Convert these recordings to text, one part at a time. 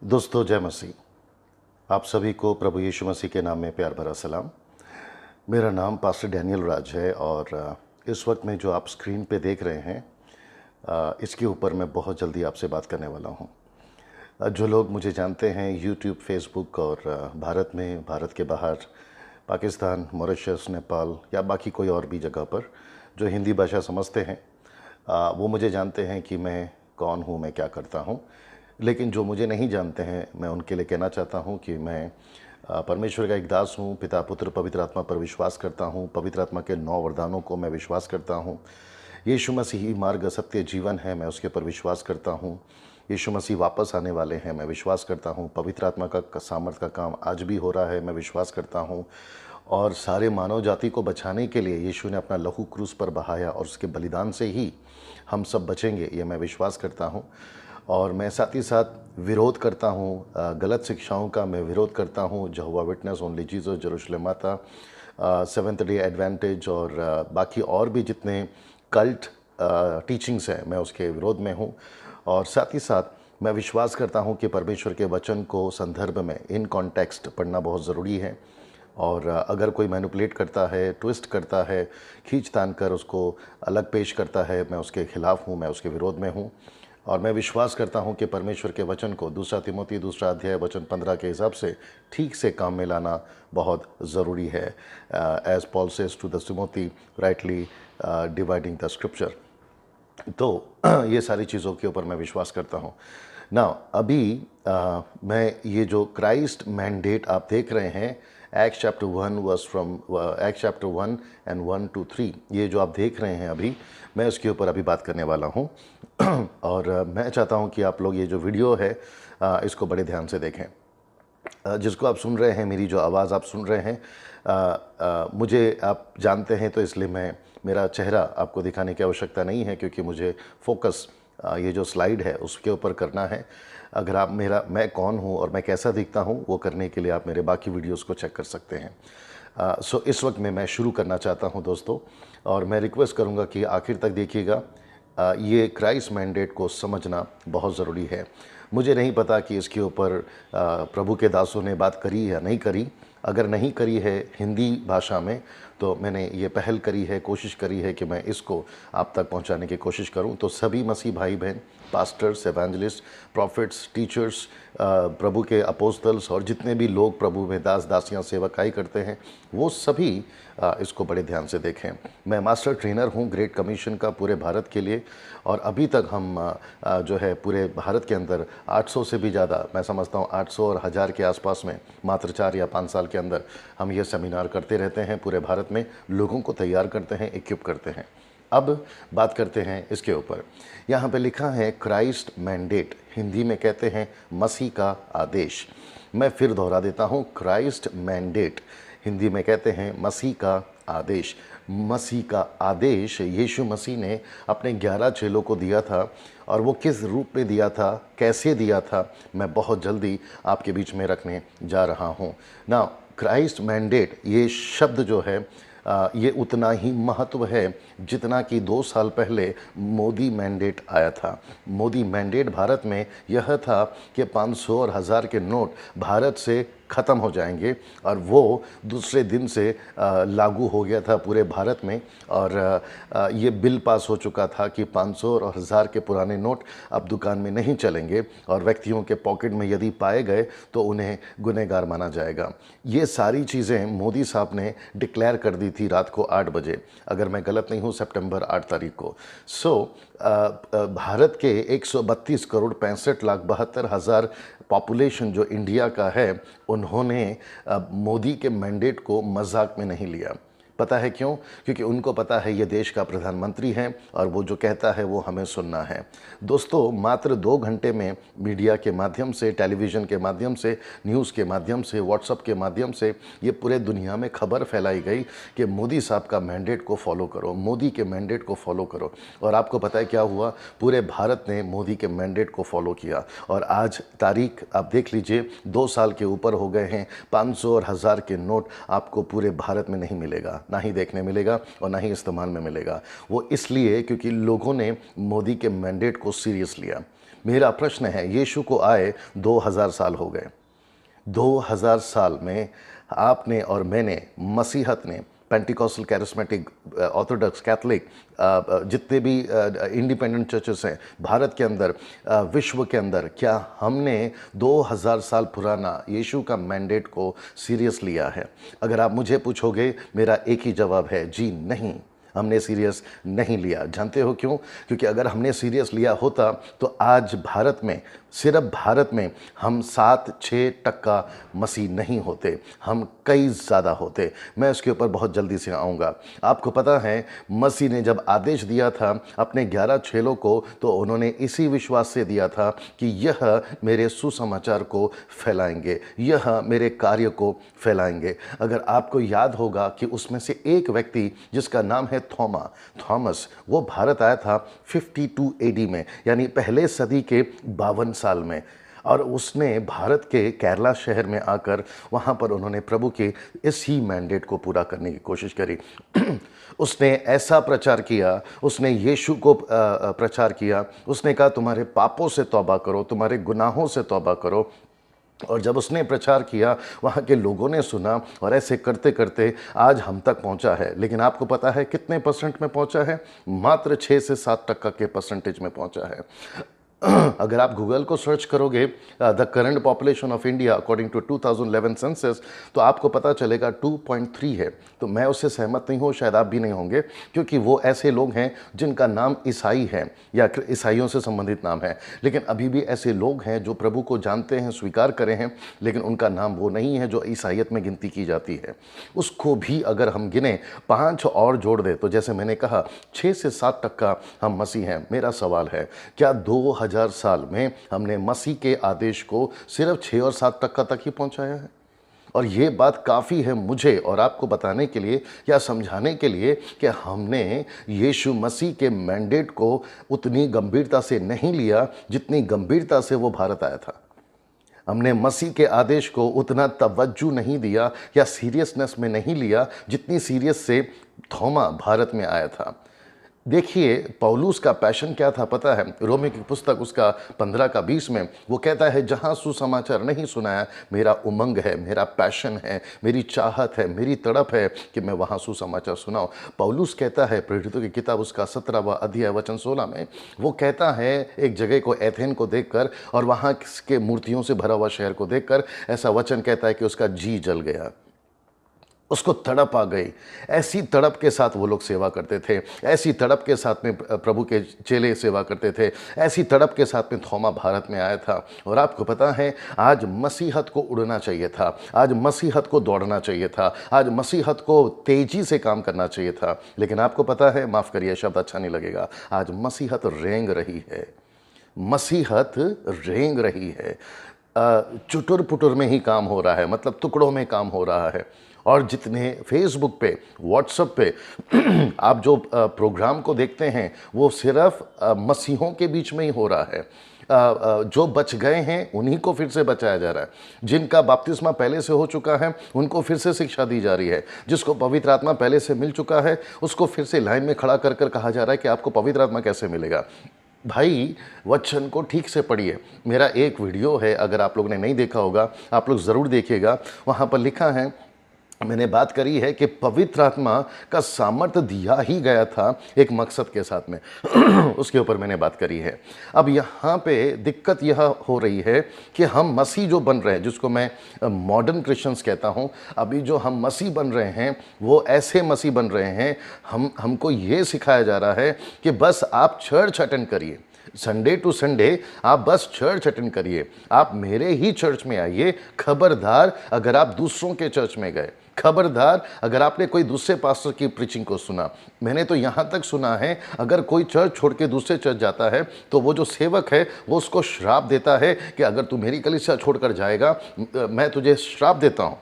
दोस्तों, जय मसीह। आप सभी को प्रभु यीशु मसीह के नाम में प्यार भरा सलाम। मेरा नाम पास्टर डैनियल राज है और इस वक्त में जो आप स्क्रीन पे देख रहे हैं, इसके ऊपर मैं बहुत जल्दी आपसे बात करने वाला हूं। जो लोग मुझे जानते हैं यूट्यूब, फेसबुक और भारत में, भारत के बाहर, पाकिस्तान, मॉरिशस, नेपाल या बाकी कोई और भी जगह पर जो हिंदी भाषा समझते हैं, वो मुझे जानते हैं कि मैं कौन हूँ, मैं क्या करता हूँ। लेकिन जो मुझे नहीं जानते हैं, मैं उनके लिए कहना चाहता हूँ कि मैं परमेश्वर का एक दास हूँ। पिता, पुत्र, पवित्र आत्मा पर विश्वास करता हूँ। पवित्र आत्मा के 9 वरदानों को मैं विश्वास करता हूँ। यीशु मसीह ही मार्ग, सत्य, जीवन है, मैं उसके पर विश्वास करता हूँ। यीशु मसीह वापस आने वाले हैं, मैं विश्वास करता हूँ। पवित्र आत्मा का सामर्थ का काम आज भी हो रहा है, मैं विश्वास करता हूँ। और सारे मानव जाति को बचाने के लिए यीशु ने अपना लहू क्रूस पर बहाया और उसके बलिदान से ही हम सब बचेंगे, ये मैं विश्वास करता हूँ। और मैं साथ ही साथ विरोध करता हूँ गलत शिक्षाओं का। मैं विरोध करता हूँ यहोवा विटनेस, ओनली जीसस, जेरूशलेम माता, सेवेंथ डे एडवांटेज और बाकी और भी जितने कल्ट टीचिंग्स हैं, मैं उसके विरोध में हूँ। और साथ ही साथ मैं विश्वास करता हूँ कि परमेश्वर के वचन को संदर्भ में, इन कॉन्टेक्स्ट पढ़ना बहुत ज़रूरी है। और अगर कोई मैनिपुलेट करता है, ट्विस्ट करता है, खींच तान कर उसको अलग पेश करता है, मैं उसके खिलाफ़ हूँ, मैं उसके विरोध में हूँ। और मैं विश्वास करता हूँ कि परमेश्वर के वचन को 2 तिमोथी 2 अध्याय वचन 15 के हिसाब से ठीक से काम में लाना बहुत ज़रूरी है। As Paul says to the Timothy, rightly dividing the scripture. तो ये सारी चीज़ों के ऊपर मैं विश्वास करता हूँ ना। अभी मैं ये जो क्राइस्ट मैंडेट आप देख रहे हैं, act chapter 1 verse from act chapter 1 and 1 to 3, ये जो आप देख रहे हैं अभी, मैं उसके ऊपर अभी बात करने वाला हूँ। और मैं चाहता हूँ कि आप लोग ये जो वीडियो है इसको बड़े ध्यान से देखें। जिसको आप सुन रहे हैं, मेरी जो आवाज़ आप सुन रहे हैं, मुझे आप जानते हैं, तो इसलिए मेरा चेहरा आपको दिखाने की आवश्यकता नहीं है, क्योंकि मुझे फोकस ये जो स्लाइड है उसके ऊपर करना है। अगर आप मैं कौन हूँ और मैं कैसा दिखता हूँ, वो करने के लिए आप मेरे बाकी वीडियोस को चेक कर सकते हैं। सो इस वक्त में मैं शुरू करना चाहता हूँ दोस्तों, और मैं रिक्वेस्ट करूँगा कि आखिर तक देखिएगा। ये क्राइस्ट मैंडेट को समझना बहुत ज़रूरी है। मुझे नहीं पता कि इसके ऊपर प्रभु के दासों ने बात करी या नहीं करी। अगर नहीं करी है हिंदी भाषा में, तो मैंने ये पहल करी है, कोशिश करी है कि मैं इसको आप तक पहुंचाने की कोशिश करूं। तो सभी मसीह भाई बहन, पास्टर्स, एवेंजलिस्ट, प्रॉफिट्स, टीचर्स, प्रभु के अपोस्तल्स और जितने भी लोग प्रभु में दास दासियां सेवकाई करते हैं, वो सभी इसको बड़े ध्यान से देखें। मैं मास्टर ट्रेनर हूं ग्रेट कमीशन का पूरे भारत के लिए, और अभी तक हम जो है पूरे भारत के अंदर 800 से भी ज़्यादा, मैं समझता हूं 800 और 1000 के आसपास में, मात्र 4 या 5 साल के अंदर हम ये सेमिनार करते रहते हैं। पूरे भारत में लोगों को तैयार करते हैं, इक्विप करते हैं। अब बात करते हैं इसके ऊपर। यहाँ पे लिखा है क्राइस्ट मैंडेट, हिंदी में कहते हैं मसीह का आदेश। मैं फिर दोहरा देता हूँ, क्राइस्ट मैंडेट, हिंदी में कहते हैं मसीह का आदेश। मसीह का आदेश यीशु मसीह ने अपने 11 चेलों को दिया था, और वो किस रूप में दिया था, कैसे दिया था, मैं बहुत जल्दी आपके बीच में रखने जा रहा हूँ ना। क्राइस्ट मैंडेट ये शब्द जो है, ये उतना ही महत्व है जितना कि 2 साल पहले मोदी मैंडेट आया था। मोदी मैंडेट भारत में यह था कि 500 और 1000 के नोट भारत से ख़त्म हो जाएंगे, और वो दूसरे दिन से लागू हो गया था पूरे भारत में। और ये बिल पास हो चुका था कि 500 और 1000 के पुराने नोट अब दुकान में नहीं चलेंगे, और व्यक्तियों के पॉकेट में यदि पाए गए तो उन्हें गुनहगार माना जाएगा। ये सारी चीज़ें मोदी साहब ने डिक्लेयर कर दी थी रात को 8 बजे, अगर मैं गलत नहीं हूँ, सितंबर 8 तारीख को। भारत के 132 करोड़ 65 लाख 72 हज़ार पॉपुलेशन जो इंडिया का है, उन्होंने मोदी के मैंडेट को मजाक में नहीं लिया। पता है क्यों? क्योंकि उनको पता है ये देश का प्रधानमंत्री है, और वो जो कहता है वो हमें सुनना है। दोस्तों, मात्र 2 घंटे में मीडिया के माध्यम से, टेलीविज़न के माध्यम से, न्यूज़ के माध्यम से, व्हाट्सएप के माध्यम से ये पूरे दुनिया में खबर फैलाई गई कि मोदी साहब का मैंडेट को फॉलो करो, मोदी के मैंडेट को फॉलो करो। और आपको पता है क्या हुआ? पूरे भारत ने मोदी के मैंडेट को फॉलो किया, और आज तारीख आप देख लीजिए, 2 साल के ऊपर हो गए हैं। 500 और 1000 के नोट आपको पूरे भारत में नहीं मिलेगा, ना ही देखने मिलेगा और ना ही इस्तेमाल में मिलेगा। वो इसलिए क्योंकि लोगों ने मोदी के मैंडेट को सीरियस लिया। मेरा प्रश्न है, यीशु को आए 2000 साल हो गए। 2000 साल में आपने और मैंने, मसीहत ने, पेंटिकॉस्टल, कैरिस्मेटिक, ऑर्थोडॉक्स, कैथलिक, जितने भी इंडिपेंडेंट चर्चेस हैं भारत के अंदर, विश्व के अंदर, क्या हमने 2000 साल पुराना यीशु का मैंडेट को सीरियस लिया है? अगर आप मुझे पूछोगे, मेरा एक ही जवाब है, जी नहीं, हमने सीरियस नहीं लिया। जानते हो क्यों? क्योंकि अगर हमने सीरियस लिया होता तो आज भारत में, सिर्फ भारत में, हम 7-6% मसीह नहीं होते, हम कई ज़्यादा होते। मैं उसके ऊपर बहुत जल्दी से आऊँगा। आपको पता है, मसीह ने जब आदेश दिया था अपने 11 चेलों को, तो उन्होंने इसी विश्वास से दिया था कि यह मेरे सुसमाचार को फैलाएंगे, यह मेरे कार्य को फैलाएंगे। अगर आपको याद होगा कि उसमें से एक व्यक्ति जिसका नाम है थॉमस, वो भारत आया था 52 AD में, यानी पहले सदी के 52 साल में, और उसने भारत के केरला शहर में आकर वहाँ पर उन्होंने प्रभु के इस ही मैंडेट को पूरा करने की कोशिश करी। उसने ऐसा प्रचार किया, उसने यीशु को प्रचार किया। उसने कहा तुम्हारे पापों से तौबा करो, तुम्हारे गुनाहों से तौबा करो। और जब उसने प्रचार किया, वहाँ के लोगों ने सुना, और ऐसे करते करते आज हम तक पहुँचा है। लेकिन आपको पता है कितने परसेंट में पहुँचा है? मात्र 6 से 7% के परसेंटेज में पहुँचा है। अगर आप गूगल को सर्च करोगे, the current population of India according to 2011 census, तो आपको पता चलेगा 2.3 है। तो मैं उससे सहमत नहीं हूँ, शायद आप भी नहीं होंगे, क्योंकि वो ऐसे लोग हैं जिनका नाम ईसाई है या ईसाइयों से संबंधित नाम है। लेकिन अभी भी ऐसे लोग हैं जो प्रभु को जानते हैं, स्वीकार करे हैं, लेकिन उनका नाम वो नहीं है जो ईसाइयत में गिनती की जाती है। उसको भी अगर हम गिने, 5 और जोड़ दे, तो जैसे मैंने कहा 6 से 7% हम मसीह हैं। मेरा सवाल है, क्या 2000 साल में हमने मसीह के आदेश को सिर्फ 6 और 7% तक ही पहुंचाया है? और ये बात काफ़ी है मुझे और आपको बताने के लिए या समझाने के लिए कि हमने यीशु मसीह के मैंडेट को उतनी गंभीरता से नहीं लिया जितनी गंभीरता से वो भारत आया था। हमने मसीह के आदेश को उतना तवज्जो नहीं दिया या सीरियसनेस में नहीं लिया जितनी सीरियस से थोमा भारत में आया था। देखिए, पौलुस का पैशन क्या था पता है? रोमी की पुस्तक उसका 15 का 20 में वो कहता है, जहाँ सुसमाचार नहीं सुनाया, मेरा उमंग है, मेरा पैशन है, मेरी चाहत है, मेरी तड़प है कि मैं वहाँ सुसमाचार सुनाऊं। पौलुस कहता है, प्रेरितों की किताब उसका 17वां अध्याय वचन 16 में, वो कहता है एक जगह को, एथेन को देखकर और वहाँ के मूर्तियों से भरा हुआ शहर को देखकर, ऐसा वचन कहता है कि उसका जी जल गया, उसको तड़प आ गई। ऐसी तड़प के साथ वो लोग सेवा करते थे, ऐसी तड़प के साथ में प्रभु के चेले सेवा करते थे, ऐसी तड़प के साथ में थोमा भारत में आया था। और आपको पता है, आज मसीहत को उड़ना चाहिए था, आज मसीहत को दौड़ना चाहिए था, आज मसीहत को तेजी से काम करना चाहिए था। लेकिन आपको पता है, माफ़ करिए शब्द अच्छा नहीं लगेगा, आज मसीहत रेंग रही है, मसीहत रेंग रही है। चुटुर पुटुर में ही काम हो रहा है, मतलब टुकड़ों में काम हो रहा है। और जितने फेसबुक पे, व्हाट्सएप पे आप जो प्रोग्राम को देखते हैं, वो सिर्फ मसीहों के बीच में ही हो रहा है। जो बच गए हैं उन्हीं को फिर से बचाया जा रहा है, जिनका बपतिस्मा पहले से हो चुका है उनको फिर से शिक्षा दी जा रही है, जिसको पवित्र आत्मा पहले से मिल चुका है उसको फिर से लाइन में खड़ा कर कर कहा जा रहा है कि आपको पवित्र आत्मा कैसे मिलेगा। भाई, वचन को ठीक से पढ़िए। मेरा एक वीडियो है, अगर आप लोगों ने नहीं देखा होगा आप लोग ज़रूर देखिएगा। वहाँ पर लिखा है, मैंने बात करी है कि पवित्र आत्मा का सामर्थ्य दिया ही गया था एक मकसद के साथ में उसके ऊपर मैंने बात करी है। अब यहाँ पे दिक्कत यह हो रही है कि हम मसीह जो बन रहे हैं, जिसको मैं मॉडर्न क्रिश्चियंस कहता हूँ, अभी जो हम मसीह बन रहे हैं वो ऐसे मसीह बन रहे हैं, हमको ये सिखाया जा रहा है कि बस आप चर्च अटेंड करिए, संडे टू संडे आप बस चर्च अटेंड करिए, आप मेरे ही चर्च में आइए। खबरदार अगर आप दूसरों के चर्च में गए, खबरदार अगर आपने कोई दूसरे पास्टर की प्रीचिंग को सुना। मैंने तो यहाँ तक सुना है, अगर कोई चर्च छोड़ के दूसरे चर्च जाता है तो वो जो सेवक है वो उसको श्राप देता है कि अगर तू मेरी कलीसिया छोड़कर जाएगा मैं तुझे श्राप देता हूँ।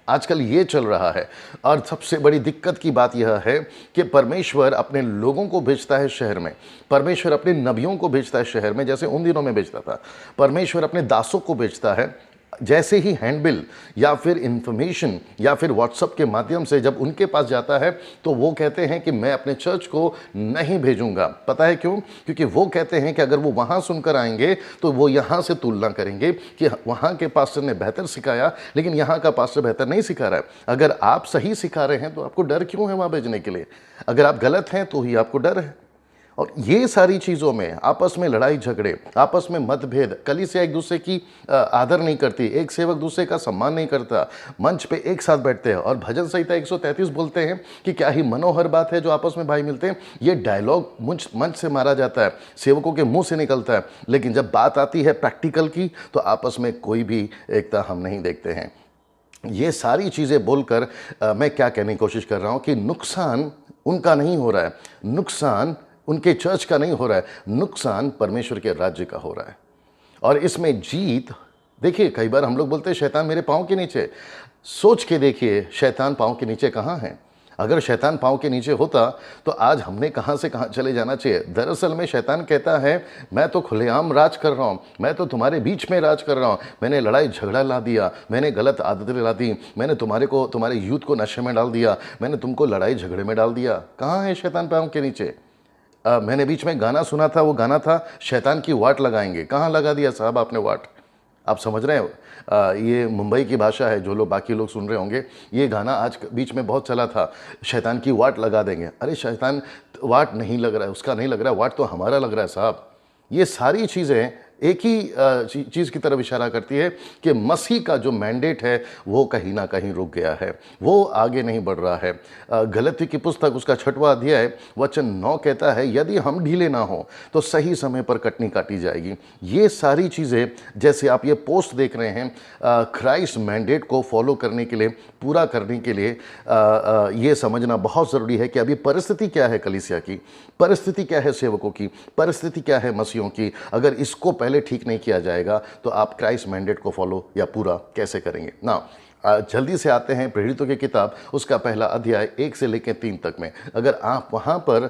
आजकल ये चल रहा है। और सबसे बड़ी दिक्कत की बात यह है कि परमेश्वर अपने लोगों को भेजता है शहर में, परमेश्वर अपने नबियों को भेजता है शहर में, जैसे उन दिनों में भेजता था। परमेश्वर अपने दासों को भेजता है, जैसे ही हैंडबिल या फिर इंफॉर्मेशन या फिर व्हाट्सएप के माध्यम से जब उनके पास जाता है तो वो कहते हैं कि मैं अपने चर्च को नहीं भेजूंगा। पता है क्यों? क्योंकि वो कहते हैं कि अगर वो वहाँ सुनकर आएंगे तो वो यहाँ से तुलना करेंगे कि वहाँ के पास्टर ने बेहतर सिखाया लेकिन यहाँ का पास्टर बेहतर नहीं सिखा रहा है। अगर आप सही सिखा रहे हैं तो आपको डर क्यों है वहाँ भेजने के लिए? अगर आप गलत हैं तो ही आपको डर है। और ये सारी चीज़ों में आपस में लड़ाई झगड़े, आपस में मतभेद, कलीसिया एक दूसरे की आदर नहीं करती, एक सेवक दूसरे का सम्मान नहीं करता, मंच पे एक साथ बैठते हैं और भजन संहिता 133 बोलते हैं कि क्या ही मनोहर बात है जो आपस में भाई मिलते हैं। ये डायलॉग मंच से मारा जाता है, सेवकों के मुंह से निकलता है, लेकिन जब बात आती है प्रैक्टिकल की तो आपस में कोई भी एकता हम नहीं देखते हैं। ये सारी चीज़ें बोलकर मैं क्या कहने की कोशिश कर रहा हूँ कि नुकसान उनका नहीं हो रहा है, नुकसान उनके चर्च का नहीं हो रहा है, नुकसान परमेश्वर के राज्य का हो रहा है। और इसमें जीत, देखिए कई बार हम लोग बोलते हैं शैतान मेरे पाँव के नीचे। सोच के देखिए शैतान पाँव के नीचे कहाँ है? अगर शैतान पाँव के नीचे होता तो आज हमने कहाँ से कहाँ चले जाना चाहिए। दरअसल में शैतान कहता है मैं तो खुलेआम राज कर रहा हूँ, मैं तो तुम्हारे बीच में राज कर रहा हूँ, मैंने लड़ाई झगड़ा ला दिया, मैंने गलत आदतें ला दी, मैंने तुम्हारे यूथ को नशे में डाल दिया, मैंने तुमको लड़ाई झगड़े में डाल दिया। कहाँ है शैतान पाँव के नीचे? मैंने बीच में गाना सुना था, वो गाना था शैतान की वाट लगाएंगे। कहाँ लगा दिया साहब आपने वाट? आप समझ रहे हो? ये मुंबई की भाषा है, जो लोग बाकी लोग सुन रहे होंगे। ये गाना आज बीच में बहुत चला था, शैतान की वाट लगा देंगे। अरे शैतान वाट नहीं लग रहा है, उसका नहीं लग रहा है, वाट तो हमारा लग रहा है साहब। ये सारी चीज़ें एक ही चीज़ की तरफ इशारा करती है कि मसीह का जो मैंडेट है वो कहीं ना कहीं रुक गया है, वो आगे नहीं बढ़ रहा है। गलती की पुस्तक उसका 6वां अध्याय वचन 9 कहता है यदि हम ढीले ना हो तो सही समय पर कटनी काटी जाएगी। ये सारी चीज़ें, जैसे आप ये पोस्ट देख रहे हैं, क्राइस्ट मैंडेट को फॉलो करने के लिए, पूरा करने के लिए ये समझना बहुत ज़रूरी है कि अभी परिस्थिति क्या है कलीसिया की, परिस्थिति क्या है सेवकों की, परिस्थिति क्या है मसीहों की। अगर इसको पहले ठीक नहीं किया जाएगा तो आप क्राइस्ट मैंडेट को फॉलो या पूरा कैसे करेंगे ना। जल्दी से आते हैं प्रेरितों की किताब, उसका पहला अध्याय 1 से लेकर 3 तक में। अगर आप वहाँ पर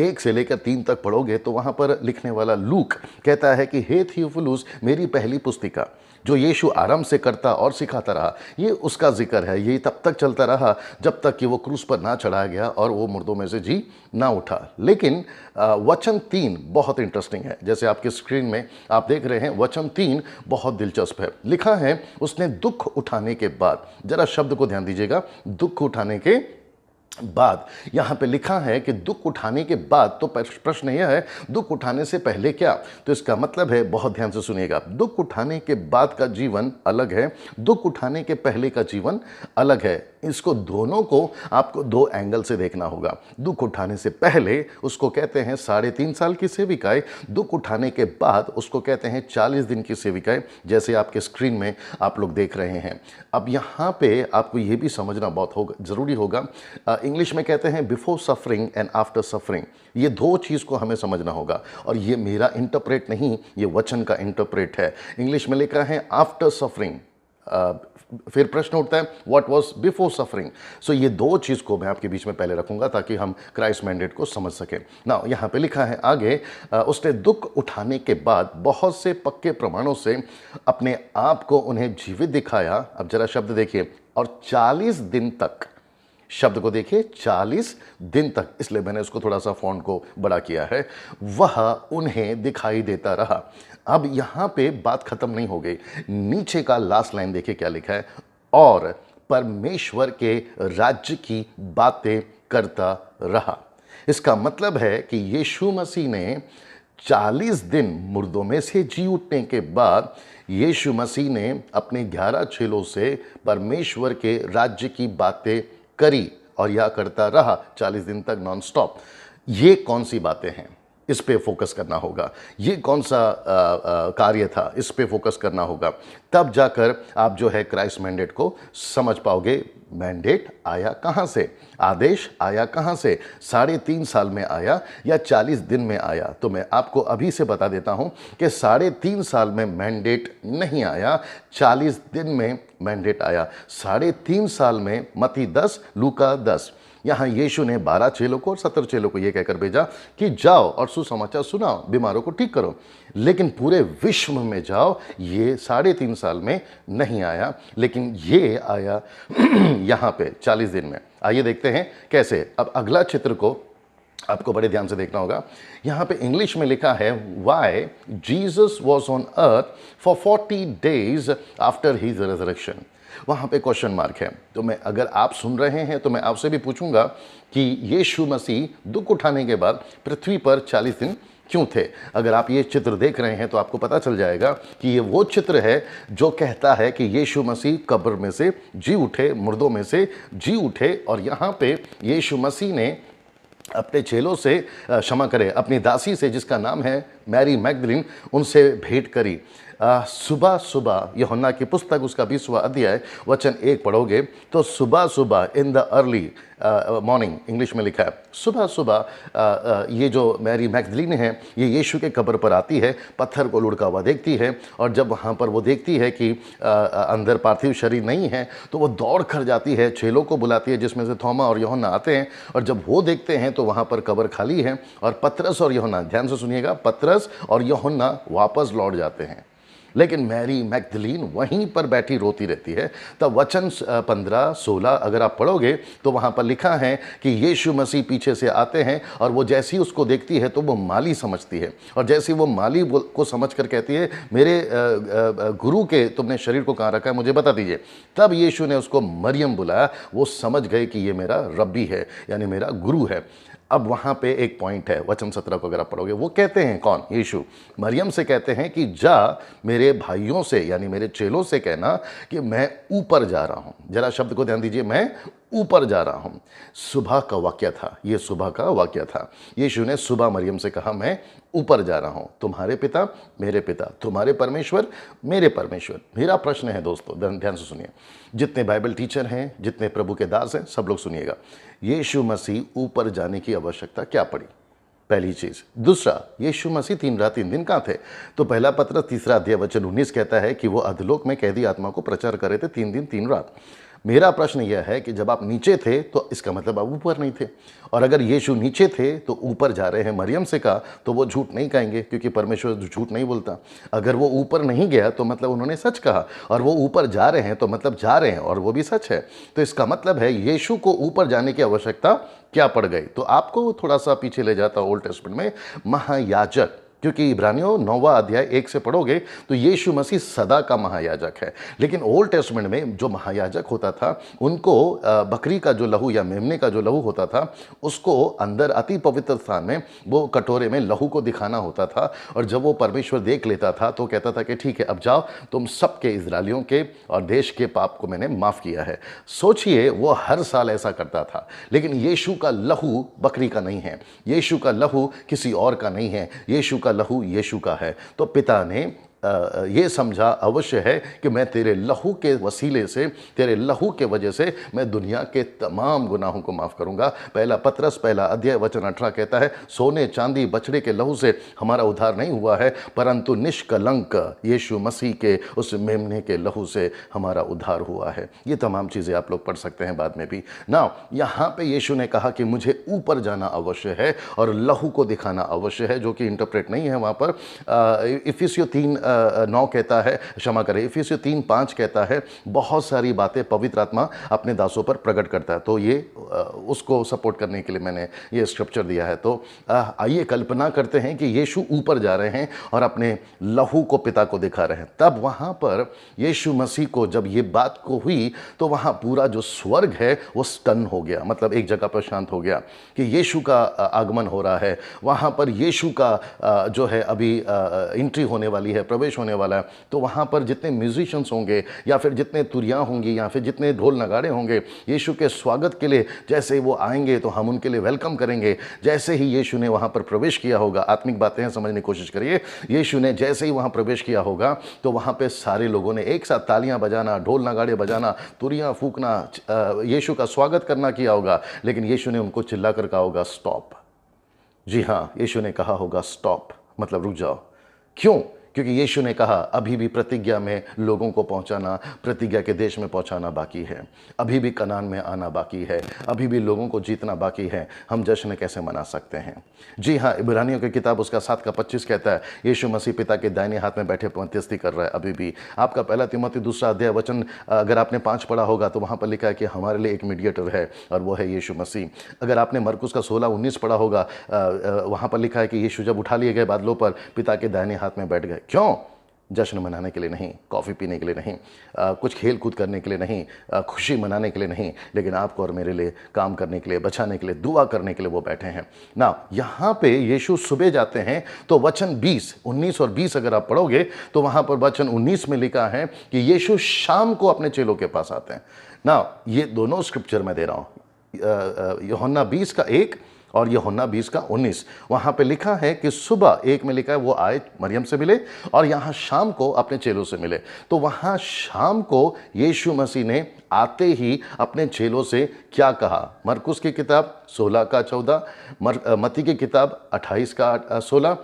1 से लेकर 3 तक पढ़ोगे तो वहाँ पर लिखने वाला लूक कहता है कि हे थियोफिलुस, मेरी पहली पुस्तिका जो यीशु आराम से करता और सिखाता रहा, ये उसका जिक्र है। ये तब तक चलता रहा जब तक कि वो क्रूस पर ना चढ़ाया गया और वो मुर्दों में से जी ना उठा। लेकिन वचन 3 बहुत इंटरेस्टिंग है, जैसे आपके स्क्रीन में आप देख रहे हैं। वचन 3 बहुत दिलचस्प है। लिखा है उसने दुख उठाने के बाद, जरा शब्द को ध्यान दीजिएगा, दुख उठाने के बाद। यहां पे लिखा है कि दुख उठाने के बाद, तो प्रश्न यह है दुख उठाने से पहले क्या? तो इसका मतलब है, बहुत ध्यान से सुनिएगा, दुख उठाने के बाद का जीवन अलग है, दुख उठाने के पहले का जीवन अलग है। इसको दोनों को आपको 2 एंगल से देखना होगा। दुख उठाने से पहले उसको कहते हैं 3.5 साल की सेविकाएं, दुख उठाने के बाद उसको कहते हैं 40 दिन की सेविकाएं, जैसे आपके स्क्रीन में आप लोग देख रहे हैं। अब यहाँ पे आपको ये भी समझना बहुत ज़रूरी होगा। इंग्लिश में कहते हैं before suffering and after suffering. ये 2 चीज़ को हमें समझना होगा, और ये मेरा इंटरप्रेट नहीं, ये वचन का इंटरप्रेट है। इंग्लिश में लिखा है आफ्टर सफरिंग, फिर प्रश्न उठता है व्हाट वाज बिफोर सफरिंग। सो ये 2 चीज़ को मैं आपके बीच में पहले रखूंगा ताकि हम क्राइस्ट मैंडेट को समझ सकें ना। यहाँ पे लिखा है आगे, उसने दुख उठाने के बाद बहुत से पक्के प्रमाणों से अपने आप को उन्हें जीवित दिखाया। अब जरा शब्द देखिए, और 40 दिन तक, शब्द को देखिए, 40 दिन तक, इसलिए मैंने उसको थोड़ा सा फॉन्ट को बड़ा किया है, वह उन्हें दिखाई देता रहा। अब यहां पे बात खत्म नहीं हो गई, नीचे का लास्ट लाइन देखिए क्या लिखा है, और परमेश्वर के राज्य की बातें करता रहा। इसका मतलब है कि यीशु मसीह ने 40 दिन मुर्दों में से जी उठने के बाद यीशु मसीह ने अपने 11 चेलों से परमेश्वर के राज्य की बातें करी, और यह करता रहा 40 दिन तक नॉन स्टॉप। ये कौन सी बातें हैं, इस पे फोकस करना होगा। ये कौन सा कार्य था, इस पे फोकस करना होगा। तब जाकर आप जो है क्राइस्ट मैंडेट को समझ पाओगे। मैंडेट आया कहाँ से, आदेश आया कहाँ से, 3.5 साल में आया या 40 दिन में आया? तो मैं आपको अभी से बता देता हूँ कि 3.5 साल में मैंडेट नहीं आया, 40 दिन में मैंडेट आया। 3.5 साल में मत्ती 10, लूका 10, यहाँ यीशु ने 12 चेलों को और 70 चेलों को ये कहकर भेजा कि जाओ और सुसमाचार सुनाओ, बीमारों को ठीक करो। लेकिन पूरे विश्व में जाओ, ये 3.5 साल में नहीं आया, लेकिन ये आया यहाँ पे 40 दिन में। आइए देखते हैं कैसे। अब अगला चित्र को आपको बड़े ध्यान से देखना होगा। यहाँ पे इंग्लिश में लिखा है why Jesus was on earth for 40 days after his resurrection. वहाँ पे क्वेश्चन मार्क है। तो मैं, अगर आप सुन रहे हैं तो मैं आपसे भी पूछूंगा कि यीशु मसीह दुख उठाने के बाद पृथ्वी पर 40 दिन क्यों थे। अगर आप ये चित्र देख रहे हैं तो आपको पता चल जाएगा कि ये वो चित्र है जो कहता है कि यीशु मसीह कब्र में से जी उठे, मुर्दों में से जी उठे। और यहाँ पे यीशु मसीह ने अपने चेलों से, क्षमा करें, अपनी दासी से जिसका नाम है मैरी मैगदलीन, उनसे भेंट करी। सुबह सुबह, यूहन्ना की पुस्तक उसका 20वां अध्याय वचन 1 पढ़ोगे तो सुबह सुबह, in the early morning, English में लिखा है सुबह सुबह, ये जो मैरी मैगदलीन है ये यीशु के कब्र पर आती है, पत्थर को लुढ़का हुआ देखती है। और जब वहाँ पर वो देखती है कि अंदर पार्थिव शरीर नहीं है तो वो दौड़ कर जाती है, चेलों को बुलाती है जिसमें से थोमा और यूहन्ना आते हैं। और जब वो देखते हैं तो वहाँ पर कब्र खाली है और पतरस और यूहन्ना, ध्यान से सुनिएगा, पतरस और यूहन्ना वापस लौट जाते हैं। लेकिन मैरी मैगदलीन वहीं पर बैठी रोती रहती है। तब वचन 15-16 अगर आप पढ़ोगे तो वहाँ पर लिखा है कि यीशु मसीह पीछे से आते हैं और वो जैसी उसको देखती है तो वो माली समझती है। और जैसी वो माली को समझ कर कहती है, मेरे गुरु के तुमने शरीर को कहाँ रखा है, मुझे बता दीजिए। तब यीशु ने उसको मरियम बुलाया। वो समझ गए कि ये मेरा रब्बी है, यानी मेरा गुरु है। अब वहाँ पे एक पॉइंट है, वचन 17 को अगर आप पढ़ोगे, वो कहते हैं, कौन, यीशु मरियम से कहते हैं कि जा मेरे भाइयों से, यानी मेरे चेलों से कहना कि मैं ऊपर जा रहा हूँ। जरा शब्द को ध्यान दीजिए, मैं ऊपर जा रहा हूँ। सुबह का वाक्य था, ये सुबह का वाक्य था। यीशु ने सुबह मरियम से कहा, मैं ऊपर जा रहा हूँ, तुम्हारे पिता मेरे पिता, तुम्हारे परमेश्वर मेरे परमेश्वर। मेरा प्रश्न है दोस्तों, ध्यान से सुनिए, जितने बाइबल टीचर हैं, जितने प्रभु के दास हैं, सब लोग सुनिएगा। यीशु मसीह ऊपर जाने की आवश्यकता क्या पड़ी, पहली चीज। दूसरा, यीशु मसीह 3 रात 3 दिन कहाँ थे? तो पहला पत्र 3 अध्याय वचन 19 कहता है कि वो अधोलोक में कैदी आत्मा को प्रचार करे थे 3 दिन 3 रात। मेरा प्रश्न यह है कि जब आप नीचे थे तो इसका मतलब आप ऊपर नहीं थे। और अगर यीशु नीचे थे तो ऊपर जा रहे हैं, मरियम से कहा, तो वो झूठ नहीं कहेंगे क्योंकि परमेश्वर झूठ नहीं बोलता। अगर वो ऊपर नहीं गया तो मतलब उन्होंने सच कहा, और वो ऊपर जा रहे हैं तो मतलब जा रहे हैं और वो भी सच है। तो इसका मतलब है यीशु को ऊपर जाने की आवश्यकता क्या पड़ गई? तो आपको थोड़ा सा पीछे ले जाता ओल्ड टेस्टमेंट में, महायाजक, क्योंकि इब्रानियों 9वां अध्याय 1 से पढ़ोगे तो यीशु मसीह सदा का महायाजक है। लेकिन ओल्ड टेस्टमेंट में जो महायाजक होता था उनको बकरी का जो लहू या मेमने का जो लहू होता था उसको अंदर अति पवित्र स्थान में वो कटोरे में लहू को दिखाना होता था। और जब वो परमेश्वर देख लेता था तो कहता था कि ठीक है, अब जाओ, तुम सबके इजरायलियों के और देश के पाप को मैंने माफ़ किया है। सोचिए, वो हर साल ऐसा करता था। लेकिन यीशु का लहू बकरी का नहीं है, यीशु का लहू किसी और का नहीं है, यीशु का लहू यीशु का है। तो पिता ने ये समझा अवश्य है कि मैं तेरे लहू के वसीले से, तेरे लहू के वजह से मैं दुनिया के तमाम गुनाहों को माफ़ करूंगा। पहला पतरस 1 अध्याय वचन 18 कहता है, सोने चांदी बछड़े के लहू से हमारा उद्धार नहीं हुआ है, परंतु निष्कलंक यीशु मसीह के उस मेमने के लहू से हमारा उद्धार हुआ है। ये तमाम चीज़ें आप लोग पढ़ सकते हैं बाद में भी ना। यहाँ पे यीशु ने कहा कि मुझे ऊपर जाना अवश्य है और लहू को दिखाना अवश्य है, जो कि इंटरप्रेट नहीं है वहाँ पर। इफिसियों 3:9 कहता है, क्षमा करें, इफिसियों 3:5 कहता है, बहुत सारी बातें पवित्र आत्मा अपने दासों पर प्रकट करता है। तो ये उसको सपोर्ट करने के लिए मैंने ये स्क्रिप्चर दिया है। तो आइए कल्पना करते हैं कि यीशु ऊपर जा रहे हैं और अपने लहू को पिता को दिखा रहे हैं। तब वहाँ पर यीशु मसीह को जब ये बात को हुई तो वहाँ पूरा जो स्वर्ग है वो स्टन हो गया, मतलब एक जगह पर शांत हो गया कि यीशु का आगमन हो रहा है। वहाँ पर यीशु का जो है अभी एंट्री होने वाली है, प्रवेश होने वाला है। तो वहाँ पर जितने म्यूजिशियंस होंगे या फिर जितने तुरियाँ होंगी या फिर जितने ढोल नगाड़े होंगे, यीशु के स्वागत के लिए जैसे ही वो आएंगे तो हम उनके लिए वेलकम करेंगे। जैसे ही यीशु ने वहाँ पर प्रवेश किया होगा, आत्मिक बातें हैं, समझने की कोशिश करिए, यीशु ने जैसे ही वहाँ प्रवेश किया होगा तो वहाँ पे सारे लोगों ने एक साथ तालियां बजाना, ढोल नगाड़े बजाना, तुरियां फूकना, यीशु का स्वागत करना किया होगा। लेकिन यीशु ने उनको चिल्ला कर कहा होगा स्टॉप। जी हाँ, यीशु ने कहा होगा स्टॉप, मतलब रुक जाओ। क्यों? क्योंकि यीशु ने कहा अभी भी प्रतिज्ञा में लोगों को पहुंचाना, प्रतिज्ञा के देश में पहुंचाना बाकी है, अभी भी कनान में आना बाकी है, अभी भी लोगों को जीतना बाकी है। हम जश्न कैसे मना सकते हैं? जी हाँ, इब्रानियों की किताब उसका 7:25 कहता है यीशु मसीह पिता के दाहिने हाथ में बैठे मध्यस्थी कर रहा है अभी भी। आपका पहला तिमोथी 2 अगर आपने 5 पढ़ा होगा तो वहाँ पर लिखा है कि हमारे लिए एक मीडिएटर है और वो है यीशु मसीह। अगर आपने मरकुस का 16:19 पढ़ा होगा, वहाँ पर लिखा है कि यीशु जब उठा लिए गए बादलों पर पिता के दाहिने हाथ में बैठ गए। क्यों? जश्न मनाने के लिए नहीं, कॉफ़ी पीने के लिए नहीं, कुछ खेल कूद करने के लिए नहीं, खुशी मनाने के लिए नहीं, लेकिन आपको और मेरे लिए काम करने के लिए, बचाने के लिए, दुआ करने के लिए वो बैठे हैं ना। यहाँ पे यीशु सुबह जाते हैं तो वचन 19 और 20 अगर आप पढ़ोगे तो वहाँ पर वचन 19 में लिखा है कि यीशु शाम को अपने चेलों के पास आते हैं ना। ये दोनों स्क्रिप्चर मैं दे रहा हूँ, यूहन्ना 20:1 और यूहन्ना 20:19। वहाँ पे लिखा है कि सुबह 1 में लिखा है वो आए मरियम से मिले और यहाँ शाम को अपने चेलों से मिले। तो वहाँ शाम को यीशु मसीह ने आते ही अपने चेलों से क्या कहा? मरकुस की किताब 16:14, मत्ती की किताब 28:16,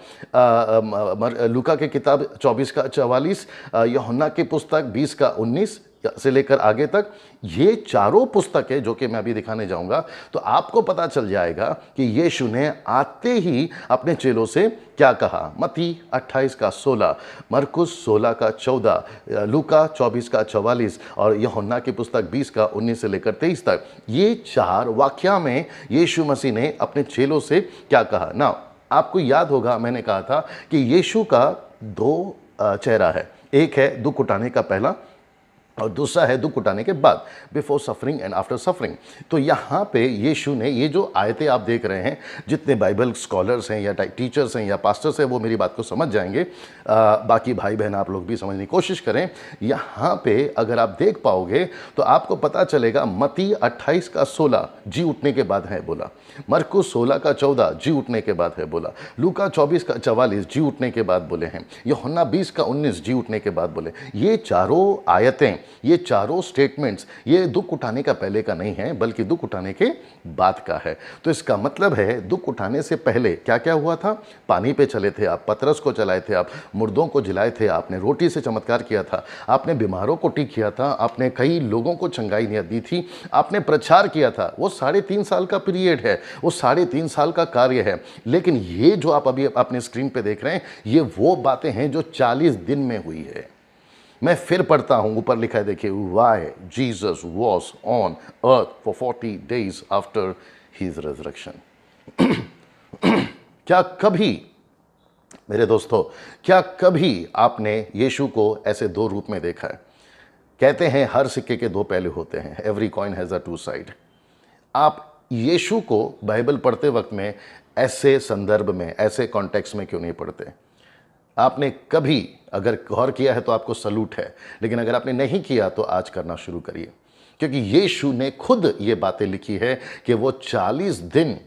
लूका की किताब 24:44, यूहन्ना की पुस्तक 20:19 से लेकर आगे तक, ये चारों पुस्तकें जो कि मैं अभी दिखाने जाऊंगा, तो आपको पता चल जाएगा कि यीशु ने आते ही अपने चेलों से क्या कहा। मत्ती 28:16, मरकुस 16:14, लूका 24:44 और यूहन्ना की पुस्तक 20:19 से लेकर 23 तक, ये 4 वाक्या में यीशु मसीह ने अपने चेलों से क्या कहा ना। आपको याद होगा मैंने कहा था कि यीशु का 2 चेहरा है, एक है दुख उठाने का पहला और दूसरा है दुख उठाने के बाद, before suffering and after suffering. तो यहाँ पे यीशु ने ये जो आयतें आप देख रहे हैं, जितने बाइबल स्कॉलर्स हैं या टीचर्स हैं या पास्टर्स हैं वो मेरी बात को समझ जाएंगे, बाकी भाई बहन आप लोग भी समझने की कोशिश करें। यहाँ पे अगर आप देख पाओगे तो आपको पता चलेगा मत्ती 28:16 जी उठने के बाद है बोला, मरकुस 16:14 जी उठने के बाद है बोला, लूका 24:44 जी उठने के बाद बोले हैं, यूहन्ना 20:19 जी उठने के बाद बोले। ये चारों आयतें, ये चारों स्टेटमेंट्स, ये दुख उठाने का पहले का नहीं है बल्कि दुख उठाने के बाद का है। तो इसका मतलब है दुख उठाने से पहले क्या क्या हुआ था? पानी पे चले थे आप, पतरस को चलाए थे आप, मुर्दों को जिलाए थे आपने, रोटी से चमत्कार किया था आपने, बीमारों को ठीक किया था आपने, कई लोगों को चंगाई दी थी आपने, प्रचार किया था। वो 3.5 साल का पीरियड है, वो 3.5 साल का कार्य है। लेकिन ये जो आप अभी अपने स्क्रीन पे देख रहे हैं, ये वो बातें हैं जो 40 दिन में हुई है। मैं फिर पढ़ता हूं, ऊपर लिखा है देखिए, why Jesus was on earth for 40 days after his resurrection. क्या कभी मेरे दोस्तों, क्या कभी आपने यीशु को ऐसे 2 रूप में देखा है? कहते हैं हर सिक्के के 2 पहलू होते हैं, every coin has a 2 side. आप यीशु को बाइबल पढ़ते वक्त में ऐसे संदर्भ में, ऐसे कॉन्टेक्स्ट में क्यों नहीं पढ़ते? आपने कभी अगर गौर किया है तो आपको सलूट है, लेकिन अगर आपने नहीं किया तो आज करना शुरू करिए, क्योंकि यीशु ने खुद ये बातें लिखी है कि वो 40 दिन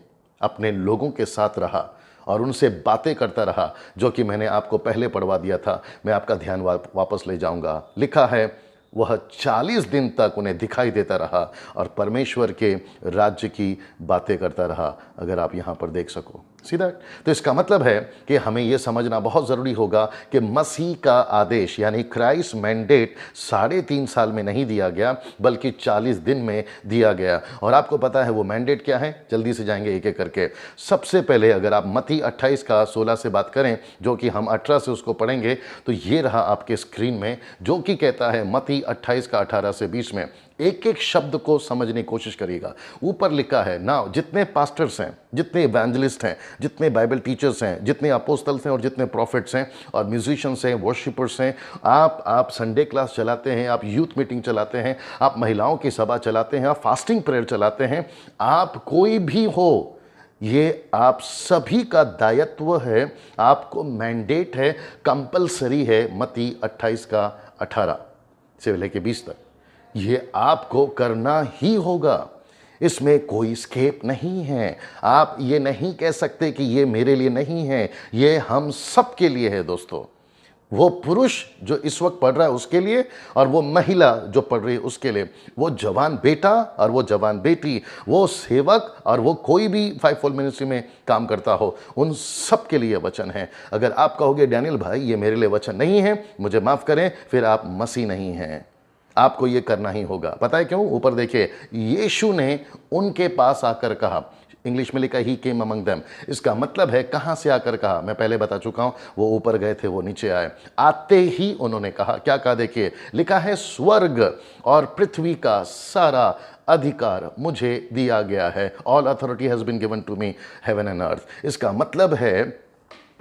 अपने लोगों के साथ रहा और उनसे बातें करता रहा, जो कि मैंने आपको पहले पढ़वा दिया था। मैं आपका ध्यान वापस ले जाऊंगा। लिखा है वह 40 दिन तक उन्हें दिखाई देता रहा और परमेश्वर के राज्य की बातें करता रहा, अगर आप यहाँ पर देख सको। सीधा तो इसका मतलब है कि हमें यह समझना बहुत ज़रूरी होगा कि मसीह का आदेश यानी क्राइस्ट मैंडेट 3.5 साल में नहीं दिया गया बल्कि 40 दिन में दिया गया। और आपको पता है वो मैंडेट क्या है? जल्दी से जाएंगे एक एक करके। सबसे पहले अगर आप मत्ती 28:16 से बात करें, जो कि हम 18 से उसको पढ़ेंगे, तो ये रहा आपके स्क्रीन में, जो कि कहता है मत्ती 28:18 से 20 में। एक एक शब्द को समझने की कोशिश करिएगा। ऊपर लिखा है ना, जितने पास्टर्स हैं, जितने इवेंजलिस्ट हैं, जितने बाइबल टीचर्स हैं, जितने अपोस्तल्स हैं और जितने प्रॉफिट्स हैं और म्यूजिशियंस हैं, वर्शिपर्स हैं, आप संडे क्लास चलाते हैं, आप यूथ मीटिंग चलाते हैं, आप महिलाओं की सभा चलाते हैं, आप फास्टिंग प्रेयर चलाते हैं, आप कोई भी हो, ये आप सभी का दायित्व है, आपको मैंडेट है, कंपलसरी है। मत्ती 28:18 से लेकर 20 तक ये आपको करना ही होगा, इसमें कोई स्केप नहीं है। आप ये नहीं कह सकते कि ये मेरे लिए नहीं है, ये हम सब के लिए है दोस्तों। वो पुरुष जो इस वक्त पढ़ रहा है उसके लिए, और वो महिला जो पढ़ रही है उसके लिए, वो जवान बेटा और वो जवान बेटी, वो सेवक और वो कोई भी फाइवफोल्ड मिनिस्ट्री में काम करता हो, उन सब के लिए वचन है। अगर आप कहोगे डैनियल भाई ये मेरे लिए वचन नहीं है, मुझे माफ़ करें, फिर आप मसीह नहीं हैं। आपको ये करना ही होगा। पता है क्यों? ऊपर देखिए, यीशु ने उनके पास आकर कहा, इंग्लिश में लिखा ही केम अमंग देम। इसका मतलब है कहां से आकर कहा, मैं पहले बता चुका हूं, वो ऊपर गए थे, वो नीचे आए, आते ही उन्होंने कहा, क्या कहा देखिए, लिखा है स्वर्ग और पृथ्वी का सारा अधिकार मुझे दिया गया है। All authority has been given to me heaven and earth. इसका मतलब है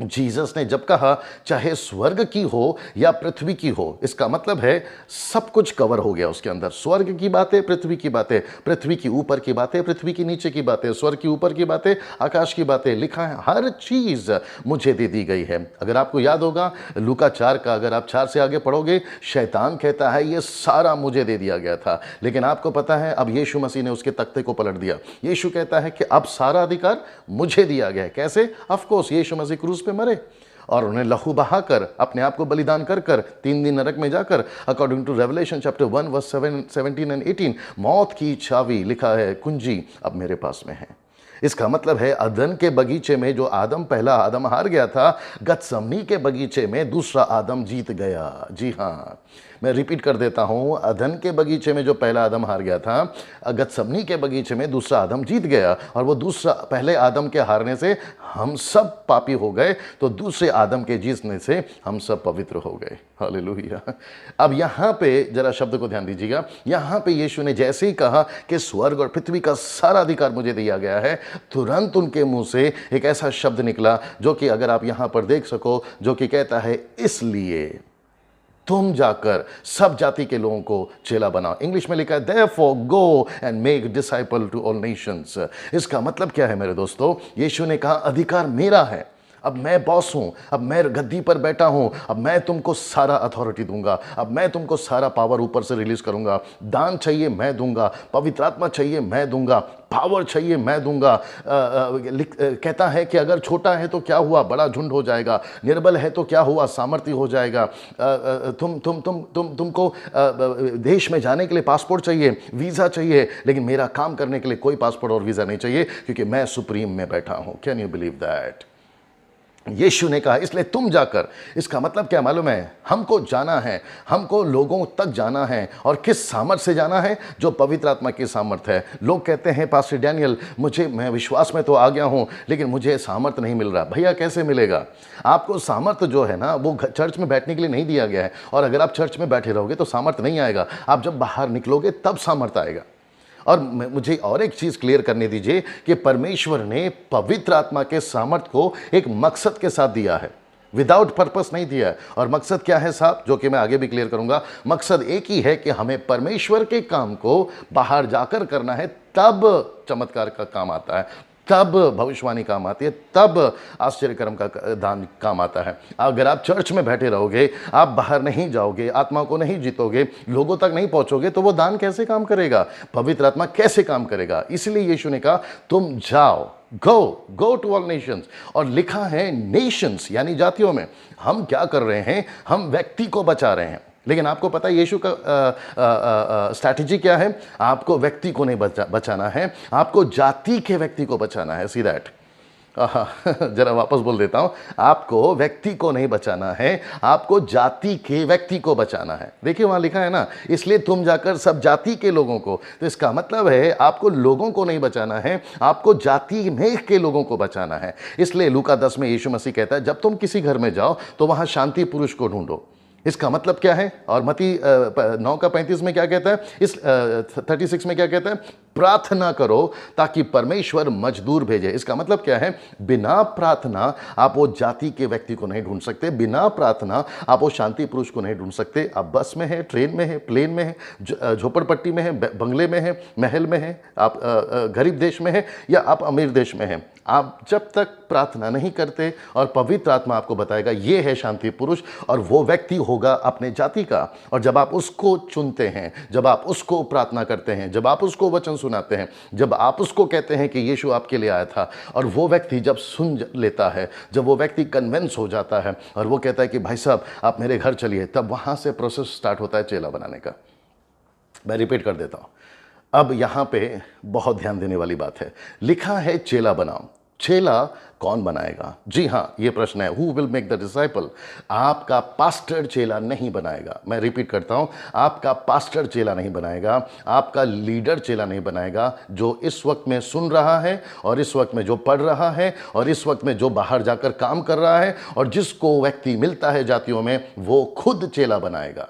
जीसस ने जब कहा चाहे स्वर्ग की हो या पृथ्वी की हो, इसका मतलब है सब कुछ कवर हो गया उसके अंदर। स्वर्ग की बातें, पृथ्वी की बातें, पृथ्वी की ऊपर की बातें, पृथ्वी की नीचे की बातें, स्वर्ग की ऊपर की बातें, आकाश की बातें, लिखा है हर चीज मुझे दे दी गई है। अगर आपको याद होगा लूका 4 का, अगर आप 4 से आगे पढ़ोगे, शैतान कहता है ये सारा मुझे दे दिया गया था, लेकिन आपको पता है अब यीशु मसीह ने उसके तख्ते को पलट दिया। यीशु कहता है कि अब सारा अधिकार मुझे दिया गया है। कैसे? ऑफ कोर्स यीशु मसीह क्रूस पे मरे और उन्हें लहू बहाकर अपने आप को बलिदान कर कर 3 दिन नरक में जाकर, according to Revelation chapter 1 verse 17 and 18, मौत की चाबी, लिखा है कुंजी, अब मेरे पास में है। इसका मतलब है अदन के बगीचे में जो आदम, पहला आदम हार गया था, गतसमनी के बगीचे में दूसरा आदम जीत गया। जी हाँ, मैं रिपीट कर देता हूं, अदन के बगीचे में जो पहला आदम हार गया था, गतसमनी के बगीचे में दूसरा आदम जीत गया, और वो दूसरा, पहले आदम के हारने से हम सब पापी हो गए, तो दूसरे आदम के जीतने से हम सब पवित्र हो गए। हालेलुया। अब यहां पे जरा शब्द को ध्यान दीजिएगा, यहां पे यीशु ने जैसे ही कहा कि स्वर्ग और पृथ्वी का सारा अधिकार मुझे दिया गया है, तुरंत उनके मुंह से एक ऐसा शब्द निकला जो कि अगर आप यहां पर देख सको, जो कि कहता है इसलिए तुम जाकर सब जाति के लोगों को चेला बनाओ। इंग्लिश में लिखा है therefore go and make disciple to all nations। इसका मतलब क्या है मेरे दोस्तों? यीशु ने कहा अधिकार मेरा है, अब मैं बॉस हूं, अब मैं गद्दी पर बैठा हूं, अब मैं तुमको सारा अथॉरिटी दूंगा, अब मैं तुमको सारा पावर ऊपर से रिलीज करूंगा। दान चाहिए मैं दूंगा, पवित्र आत्मा चाहिए मैं दूंगा, पावर चाहिए मैं दूंगा। कहता है कि अगर छोटा है तो क्या हुआ, बड़ा झुंड हो जाएगा, निर्बल है तो क्या हुआ, सामर्थ्य हो जाएगा। तुमको देश में जाने के लिए पासपोर्ट चाहिए, वीज़ा चाहिए, लेकिन मेरा काम करने के लिए कोई पासपोर्ट और वीज़ा नहीं चाहिए, क्योंकि मैं सुप्रीम में बैठा हूं। Can you believe that? यीशु ने कहा इसलिए तुम जाकर। इसका मतलब क्या मालूम है? हमको जाना है, हमको लोगों तक जाना है, और किस सामर्थ से जाना है? जो पवित्र आत्मा की सामर्थ है। लोग कहते हैं पास्टर डैनियल मैं विश्वास में तो आ गया हूं, लेकिन मुझे सामर्थ नहीं मिल रहा। भैया कैसे मिलेगा? आपको सामर्थ जो है ना, वो चर्च में बैठने के लिए नहीं दिया गया है, और अगर आप चर्च में बैठे रहोगे तो सामर्थ नहीं आएगा। आप जब बाहर निकलोगे तब सामर्थ आएगा। और मुझे और एक चीज क्लियर करने दीजिए कि परमेश्वर ने पवित्र आत्मा के सामर्थ को एक मकसद के साथ दिया है, विदाउट पर्पस नहीं दिया है। और मकसद क्या है साहब, जो कि मैं आगे भी क्लियर करूंगा। मकसद एक ही है कि हमें परमेश्वर के काम को बाहर जाकर करना है, तब चमत्कार का काम आता है, तब भविष्यवाणी काम आती है, तब आश्चर्यकर्म का दान काम आता है। अगर आप चर्च में बैठे रहोगे, आप बाहर नहीं जाओगे, आत्मा को नहीं जीतोगे, लोगों तक नहीं पहुंचोगे, तो वो दान कैसे काम करेगा? पवित्र आत्मा कैसे काम करेगा? इसलिए यीशु ने कहा तुम जाओ, गो टू ऑल नेशंस। और लिखा है नेशंस यानी जातियों में। हम क्या कर रहे हैं? हम व्यक्ति को बचा रहे हैं, लेकिन आपको पता है यीशु का स्ट्रैटेजी क्या है? आपको व्यक्ति को नहीं बचाना है, आपको जाति के व्यक्ति को बचाना है। See that? जरा वापस बोल देता हूं, आपको व्यक्ति को नहीं बचाना है, आपको जाति के व्यक्ति को बचाना है। देखिए वहां लिखा है ना, इसलिए तुम जाकर सब जाति के लोगों को। तो इसका मतलब है आपको लोगों को नहीं बचाना है, आपको जाति में के लोगों को बचाना है। इसलिए लूका 10 में यीशु मसीह कहता है जब तुम किसी घर में जाओ तो वहां शांति पुरुष को ढूंढो। इसका मतलब क्या है? और मत्ती 9:35 में क्या कहता है? इस 36 में क्या कहता है? प्रार्थना करो ताकि परमेश्वर मजदूर भेजे। इसका मतलब क्या है? बिना प्रार्थना आप वो जाति के व्यक्ति को नहीं ढूंढ सकते, बिना प्रार्थना आप वो शांति पुरुष को नहीं ढूंढ सकते। आप बस में है, ट्रेन में है, प्लेन में है, झोपड़पट्टी में है, बंगले में है, महल में है, आप गरीब देश में है या आप अमीर देश में है, आप जब तक प्रार्थना नहीं करते और पवित्र आत्मा आपको बताएगा ये है शांति पुरुष, और वो व्यक्ति होगा अपने जाति का। और जब आप उसको चुनते हैं, जब आप उसको प्रार्थना करते हैं, जब आप उसको वचन सुनाते हैं। जब आप उसको कहते हैं कि यीशु आपके लिए आया था, और वो व्यक्ति जब सुन लेता है, जब वो व्यक्ति कन्विंस हो जाता है और वो कहता है कि भाई साहब आप मेरे घर चलिए, तब वहाँ से प्रोसेस स्टार्ट होता है चेला बनाने का। मैं रिपीट कर देता हूँ। अब यहाँ पे बहुत ध्यान देने वाली बात है, लिखा है चेला बनाओ। चेला कौन बनाएगा? जी हाँ, ये प्रश्न है, who will make the disciple? आपका पास्टर चेला नहीं बनाएगा। मैं रिपीट करता हूं, आपका पास्टर चेला नहीं बनाएगा, आपका लीडर चेला नहीं बनाएगा। जो इस वक्त में सुन रहा है, और इस वक्त में जो पढ़ रहा है, और इस वक्त में जो बाहर जाकर काम कर रहा है, और जिसको व्यक्ति मिलता है जातियों में, वो खुद चेला बनाएगा।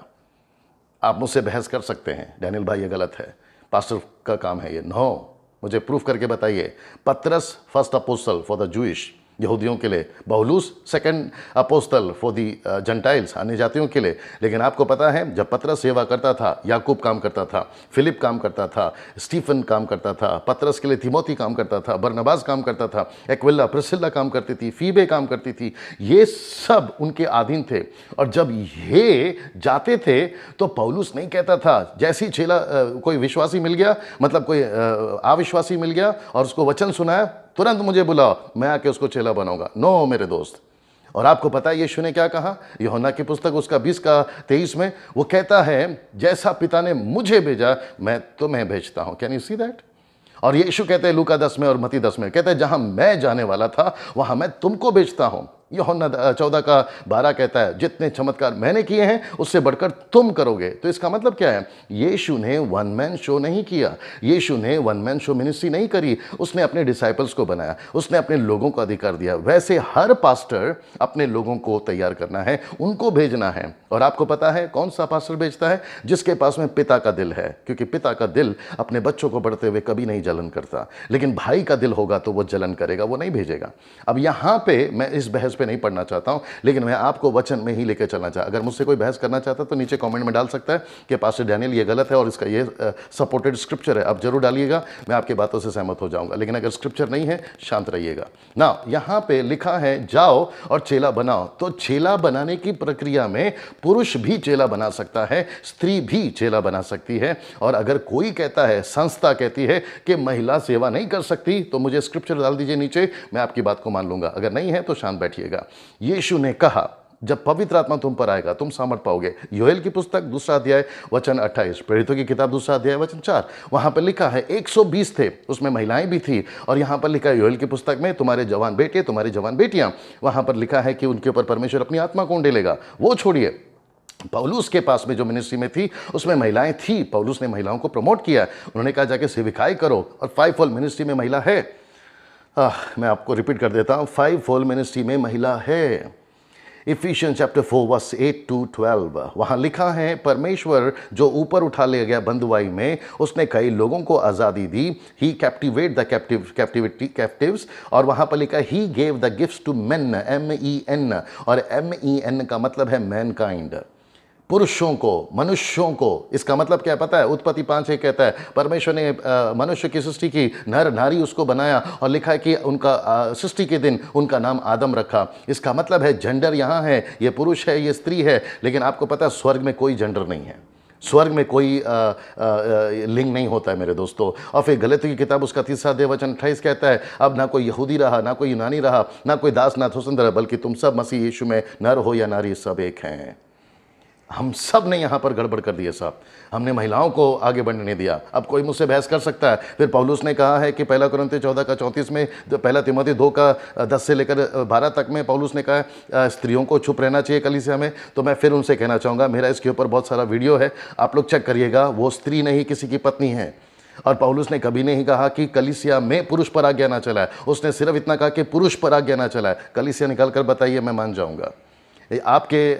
आप मुझसे बहस कर सकते हैं, डैनियल भाई ये गलत है, पास्टर का काम है ये। नो, मुझे प्रूफ करके बताइए। पतरस first apostle for the Jewish, यहूदियों के लिए, पौलुस second apostle for the Gentiles, अन्य जातियों के लिए। लेकिन आपको पता है, जब पतरस सेवा करता था, याकूब काम करता था, फिलिप काम करता था, स्टीफन काम करता था, पतरस के लिए तिमोथी काम करता था, बरनबास काम करता था, एक्विला प्रिस्किल्ला काम करती थी, फीबे काम करती थी, ये सब उनके अधीन थे। और जब ये जाते थे तो पौलुस नहीं कहता था जैसी चेला कोई विश्वासी मिल गया, मतलब कोई अविश्वासी मिल गया और उसको वचन सुनाया, तुरंत मुझे बुलाओ, मैं आके उसको चेला बनाऊंगा। नो मेरे दोस्त। और आपको पता है यीशु ने क्या कहा? यूहन्ना की पुस्तक उसका 20:23 में वो कहता है, जैसा पिता ने मुझे भेजा मैं तुम्हें भेजता हूं। Can you see that? और यीशु कहते हैं लूका 10 में और मत्ती 10 में, कहते हैं जहां मैं जाने वाला था वहां मैं तुमको भेजता हूं। यूहन्ना 14:12 कहता है, जितने चमत्कार मैंने किए हैं उससे बढ़कर तुम करोगे। तो इसका मतलब क्या है? यीशु ने वन मैन शो नहीं किया, यीशु ने वन मैन शो मिनिस्ट्री नहीं करी, उसने अपने डिसाइपल्स को बनाया, उसने अपने लोगों को अधिकार दिया। वैसे हर पास्टर अपने लोगों को तैयार करना है, उनको भेजना है। और आपको पता है कौन सा पास्टर भेजता है? जिसके पास में पिता का दिल है, क्योंकि पिता का दिल अपने बच्चों को बढ़ते हुए कभी नहीं जलन करता। लेकिन भाई का दिल होगा तो वो जलन करेगा, वो नहीं भेजेगा। अब यहाँ पे मैं इस बहस पे नहीं पढ़ना चाहता हूं, लेकिन मैं आपको वचन में ही लेकर चलना चाहता। अगर मुझसे कोई बहस करना चाहता तो नीचे कमेंट में डाल सकता है कि पास्टर डैनियल ये गलत है और इसका ये सपोर्टेड स्क्रिप्चर है। अब जरूर डालिएगा, मैं आपकी बातों से सहमत हो जाऊंगा। लेकिन अगर स्क्रिप्चर नहीं है, शांत रहिएगा ना। यहां पे लिखा है जाओ और चेला बनाओ। तो चेला बनाने की प्रक्रिया में पुरुष भी चेला बना सकता है, स्त्री भी चेला बना सकती है। और अगर कोई कहता है, संस्था कहती है कि महिला सेवा नहीं कर सकती, तो मुझे स्क्रिप्चर डाल दीजिए नीचे, मैं आपकी बात को मान लूंगा। अगर नहीं है तो शांत बैठिएगा। यीशु ने कहा जब पवित्र आत्मा तुम पर आएगा तुम सामर्थ पाओगे। योएल की पुस्तक 2 अध्याय वचन 28, प्रेरितों की किताब 2 अध्याय वचन 4, वहां पर लिखा है 120 थे, उसमें महिलाएं भी थी। और यहां पर लिखा है योएल की पुस्तक में, तुम्हारे जवान बेटे तुम्हारी जवान बेटियां, वहां पर लिखा है कि उनके ऊपर परमेश्वर अपनी आत्मा कौन डालेगा। वो छोड़िए, पौलुस के पास में जो मिनिस्ट्री में थी उसमें महिलाएं थी, पौलुस ने महिलाओं को प्रमोट किया। उन्होंने कहा जाके सेविकाई करो। और 5 फोल्ड मिनिस्ट्री में महिला है। मैं आपको रिपीट कर देता हूं, 5 फोल्ड मिनिस्ट्री में महिला है। इफिशियंस चैप्टर 4 वर्स 8 to 12, वहाँ लिखा है परमेश्वर जो ऊपर उठा ले गया बंधुआई में, उसने कई लोगों को आज़ादी दी। He captivate the captives. और वहाँ पर लिखा he gave the gifts to men, MEN, और MEN का मतलब है मैनकाइंड, पुरुषों को, मनुष्यों को। इसका मतलब क्या पता है? उत्पत्ति 5:1 कहता है परमेश्वर ने मनुष्य की सृष्टि की, नर नारी उसको बनाया, और लिखा है कि उनका सृष्टि के दिन उनका नाम आदम रखा। इसका मतलब है जेंडर यहाँ है, ये पुरुष है, ये स्त्री है। लेकिन आपको पता है स्वर्ग में कोई जेंडर नहीं है, स्वर्ग में कोई लिंग नहीं होता है मेरे दोस्तों। और फिर गलतियों की किताब उसका 3 अध्याय वचन 28 कहता है अब ना कोई यहूदी रहा, ना कोई यूनानी रहा, ना कोई दास ना स्वतंत्र, बल्कि तुम सब मसीह यीशु में, नर हो या नारी, सब एक हैं। हम सब ने यहाँ पर गड़बड़ कर दिया साहब, हमने महिलाओं को आगे बढ़ने नहीं दिया। अब कोई मुझसे बहस कर सकता है। फिर पौलुस ने कहा है कि 1 कुरिन्थियों 14:34 में, 1 तीमुथी 2:10 से लेकर 12 तक में पौलुस ने कहा स्त्रियों को चुप रहना चाहिए कलीसिया में। तो मैं फिर उनसे कहना चाहूँगा, मेरा इसके ऊपर बहुत सारा वीडियो है, आप लोग चेक करिएगा। वो स्त्री नहीं, किसी की पत्नी है। और पौलुस ने कभी नहीं कहा कि कलीसिया में पुरुष पर आज्ञा ना चलाए, उसने सिर्फ इतना कहा कि पुरुष पर आज्ञा ना चलाए। कलीसिया निकाल कर बताइए, मैं मान जाऊँगा। आपके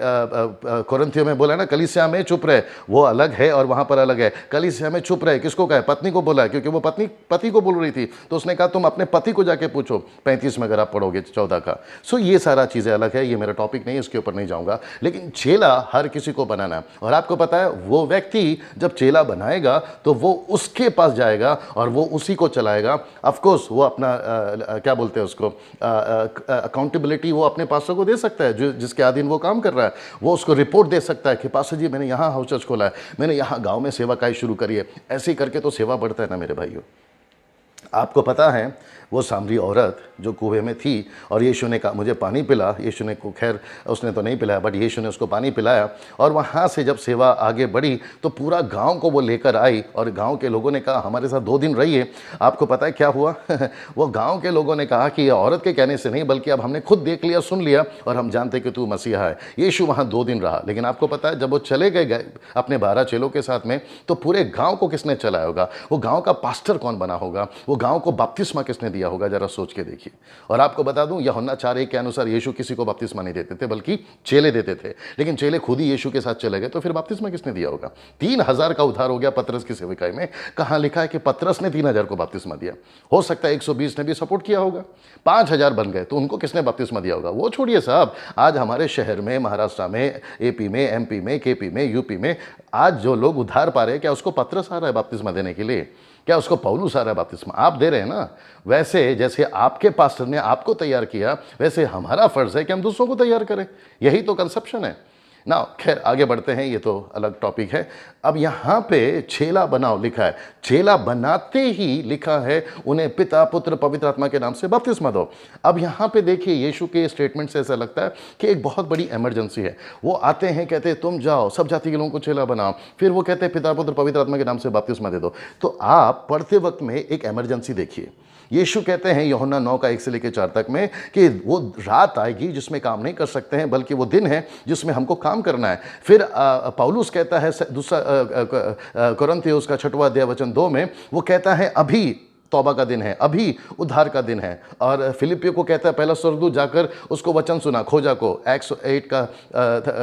कोरिन्थियों में बोला ना कलीसिया में चुप रहे, वो अलग है और वहाँ पर अलग है। कलीसिया में चुप रहे किसको कहा? पत्नी को बोला है, क्योंकि वो पत्नी पति को बोल रही थी। तो उसने कहा तुम अपने पति को जाके पूछो, 35 में अगर आप पढ़ोगे 14 का। सो ये सारा चीज़ें अलग है, ये मेरा टॉपिक नहीं है, इसके ऊपर नहीं जाऊँगा। लेकिन चेला हर किसी को बनाना है। और आपको पता है वो व्यक्ति जब चेला बनाएगा तो वो उसके पास जाएगा और वो उसी को चलाएगा। ऑफकोर्स वो अपना क्या बोलते हैं उसको, अकाउंटेबिलिटी वो अपने पासों को दे सकता है, जो जिसके आदि दिन वो काम कर रहा है, वो उसको रिपोर्ट दे सकता है कि पास्टर जी मैंने यहाँ हाउस चर्च खोला है, मैंने यहाँ गांव में सेवा काई शुरू करी है। ऐसे ही करके तो सेवा बढ़ता है ना मेरे भाइयों। आपको पता है वो सामरी औरत जो कुएं में थी और यीशु ने कहा मुझे पानी पिला, यीशु ने को खैर उसने तो नहीं पिलाया, बट यीशु ने उसको पानी पिलाया, और वहाँ से जब सेवा आगे बढ़ी तो पूरा गांव को वो लेकर आई और गांव के लोगों ने कहा हमारे साथ 2 दिन रहिए। आपको पता है क्या हुआ? वो गांव के लोगों ने कहा कि ये औरत के कहने से नहीं, बल्कि अब हमने खुद देख लिया, सुन लिया, और हम जानते कि तू मसीहा है। यीशु वहाँ 2 दिन रहा, लेकिन आपको पता है जब वो चले गए अपने 12 चेलों के साथ में, तो पूरे गाँव को किसने चलाया होगा? वो गाँव का पास्टर कौन बना होगा? वो गाँव को बपतिस्मा किसने दिया होगा? जरा सोच के देखिए। और आपको बता दूं यूहन्ना 4:1 के अनुसार यीशु किसी को बपतिस्मा नहीं देते थे, बल्कि चेले देते थे। लेकिन चेले खुद ही यीशु के साथ चले गए, तो फिर बपतिस्मा किसने दिया होगा? 3000 का उद्धार हो गया पतरस की सेवकाई में। कहां लिखा है कि पतरस ने 3000 को बपतिस्मा दिया? हो सकता है 120 ने भी सपोर्ट किया होगा, 5000 बन गए, तो उनको किसने बपतिस्मा दिया होगा? वो छोड़िए साहब, आज हमारे शहर में, महाराष्ट्र में, एपी में, एमपी में, केपी में, यूपी में आज जो लोग उद्धार पा रहे हैं, क्या उसको पतरस आ रहा है बपतिस्मा देने के लिए? क्या उसको पौलुस आ रहा है बपतिस्मा? आप दे रहे हैं ना। वैसे जैसे आपके पास्टर ने आपको तैयार किया, वैसे हमारा फर्ज है कि हम दूसरों को तैयार करें। यही तो कंसेप्शन है ना। खैर आगे बढ़ते हैं, ये तो अलग टॉपिक है। अब यहाँ पे चेला बनाओ लिखा है, चेला बनाते ही लिखा है उन्हें पिता पुत्र पवित्र आत्मा के नाम से बपतिस्मा दो। अब यहाँ पे देखिए यीशु के स्टेटमेंट से ऐसा लगता है कि एक बहुत बड़ी इमरजेंसी है। वो आते हैं, कहते हैं तुम जाओ सब जाति के लोगों को चेला बनाओ, फिर वो कहते हैं पिता पुत्र पवित्र आत्मा के नाम से बपतिस्मा दे दो। तो आप पढ़ते वक्त में एक इमरजेंसी देखिए। यीशु कहते हैं यूहन्ना 9:1 से लेकर 4 तक में कि वो रात आएगी जिसमें काम नहीं कर सकते हैं, बल्कि वो दिन है जिसमें हमको काम करना है। फिर पौलुस कहता है दूसरा कोरिन्थियों का 6वां अध्याय वचन 2 में, वो कहता है अभी तौबा का दिन है, अभी उद्धार का दिन है। और फिलिपियों को कहता है पहला स्वर्गदूत जाकर उसको वचन सुना, खोजा को, एक्स 8 का